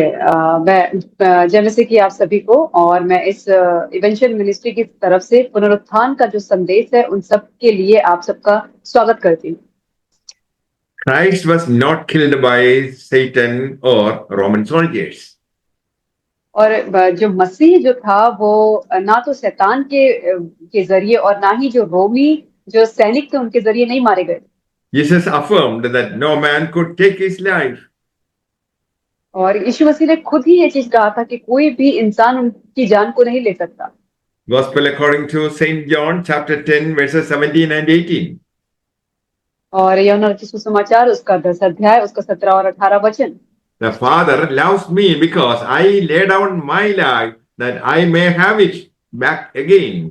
जय मसीह की आप सभी को। और मैं इस इवेंचुअल मिनिस्ट्री की तरफ से पुनरुत्थान का जो संदेश है उन सब के लिए आप सबका स्वागत करती हूँ। Christ was not killed by Satan or Roman soldiers. और जो मसीह जो था वो ना तो शैतान के जरिए और ना ही जो रोमी जो सैनिक थे उनके जरिए नहीं मारे गए। Jesus affirmed that no man could take his life. और यीशु मसीह ने खुद ही ये चीज कहा था कि कोई भी इंसान उनकी जान को नहीं ले सकता। Gospel according to St. John chapter 10 verses 17 and 18. और यूहन्ना रचित सुसमाचार उसका 10 अध्याय उसका 17 और 18 वचन। The Father loves me because I lay down my life that I may have it back again.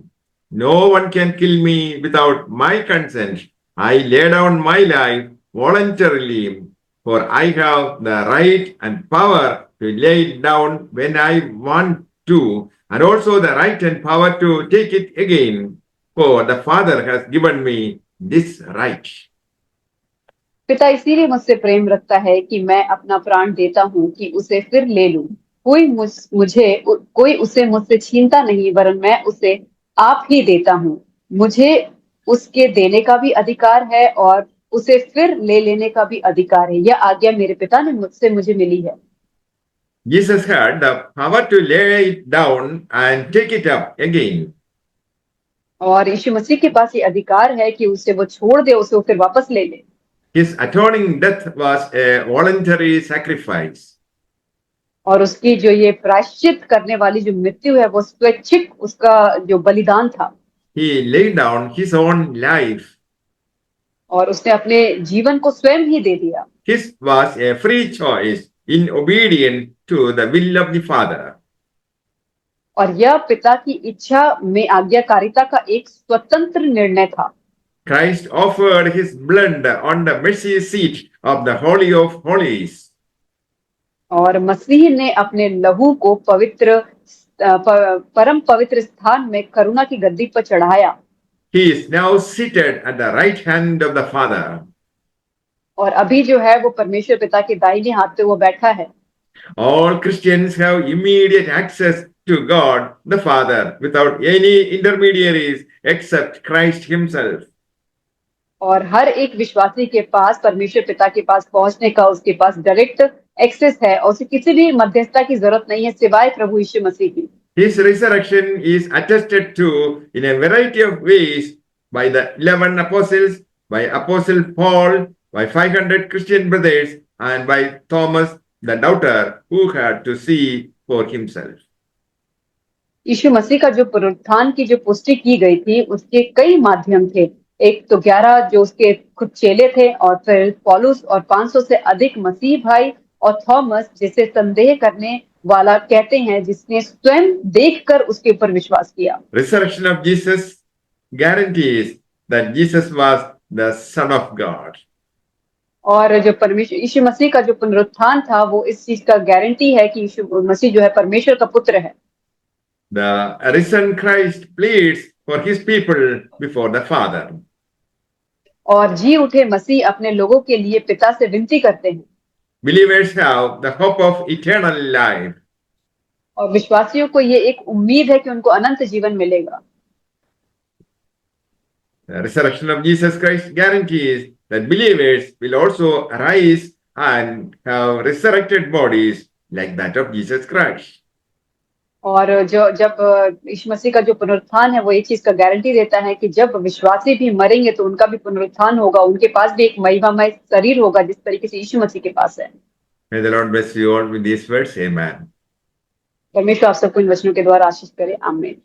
No one can kill me without my consent. I lay down my life voluntarily, for I have the right and power to lay it down when I want to, and also the right and power to take it again, for the Father has given me this right. पिता इसीलिए मुझसे प्रेम रखता है कि मैं अपना प्राण देता हूँ कि उसे फिर ले लूं। कोई उसे मुझसे छीनता नहीं, वरन मैं उसे आप ही देता हूँ। मुझे उसके देने का भी अधिकार है और उसे फिर ले लेने का भी अधिकार है। यह आज्ञा मेरे पिता ने मुझे मिली है। Jesus had the power to lay it down and take it up again. और यीशु मसीह के पास ये अधिकार है कि उसे वो छोड़ दे, उसे वो फिर वापस ले ले। His atoning death was a voluntary sacrifice. और उसकी जो ये प्रायश्चित करने वाली जो मृत्यु है वो स्वैच्छिक उसका जो बलिदान था। He laid down his own life. और उसने अपने जीवन को स्वयं ही दे दिया। His was a free choice in obedience to the will of the Father. और यह पिता की इच्छा में आज्ञाकारिता का एक स्वतंत्र निर्णय था। Christ offered his blood on the mercy seat of the Holy of Holies. और मसीह ने अपने लहू को परम पवित्र स्थान में करुणा की गद्दी पर चढ़ाया। He is now seated at the right hand of the Father. और अभी जो है वो परमेश्वर पिता के दाहिने हाथ पे वो बैठा है। All Christians have immediate access to God the Father without any intermediaries except Christ himself. और हर एक विश्वासी के पास परमेश्वर पिता के पास पहुंचने का उसके पास डायरेक्ट एक्सेस है और उसे किसी भी मध्यस्थता की जरूरत नहीं है सिवाय प्रभु यीशु मसीह की। His resurrection is attested to in a variety of ways by the 11 apostles, by Apostle Paul, by 500 Christian brothers, and by Thomas the doubter who had to see for himself. यीशु मसीह का जो पुनरुत्थान की जो पुष्टि की गई थी उसके कई माध्यम थे। एक तो 11 जो उसके खुद चेले थे, और फिर पौलुस और 500 से अधिक मसीह भाई, और थॉमस जिसे संदेह करने वाला कहते हैं, जिसने स्वयं देखकर उसके ऊपर विश्वास किया। Resurrection of Jesus guarantees that Jesus was the Son of God. और जो परमेश्वर यीशु मसीह का जो पुनरुत्थान था वो इस चीज का गारंटी है कि यीशु मसीह जो है परमेश्वर का पुत्र है। The risen Christ pleads for his people before the Father. और जी उठे मसीह अपने लोगों के लिए पिता से विनती करते हैं। Believers have the hope of eternal life. और विश्वासियों को ये एक उम्मीद है कि उनको अनंत जीवन मिलेगा। The resurrection of Jesus Christ guarantees that believers will also rise and have resurrected bodies like that of Jesus Christ. और जब यीशु मसीह का जो पुनरुत्थान है वो एक चीज का गारंटी देता है कि जब विश्वासी भी मरेंगे तो उनका भी पुनरुत्थान होगा, उनके पास भी एक महिमामय शरीर होगा जिस तरीके से यीशु मसीह के पास है। May the Lord bless you all with these words. Amen. परमेश्वर आप सबको इन वचनों के द्वारा आशीष करे। आमीन।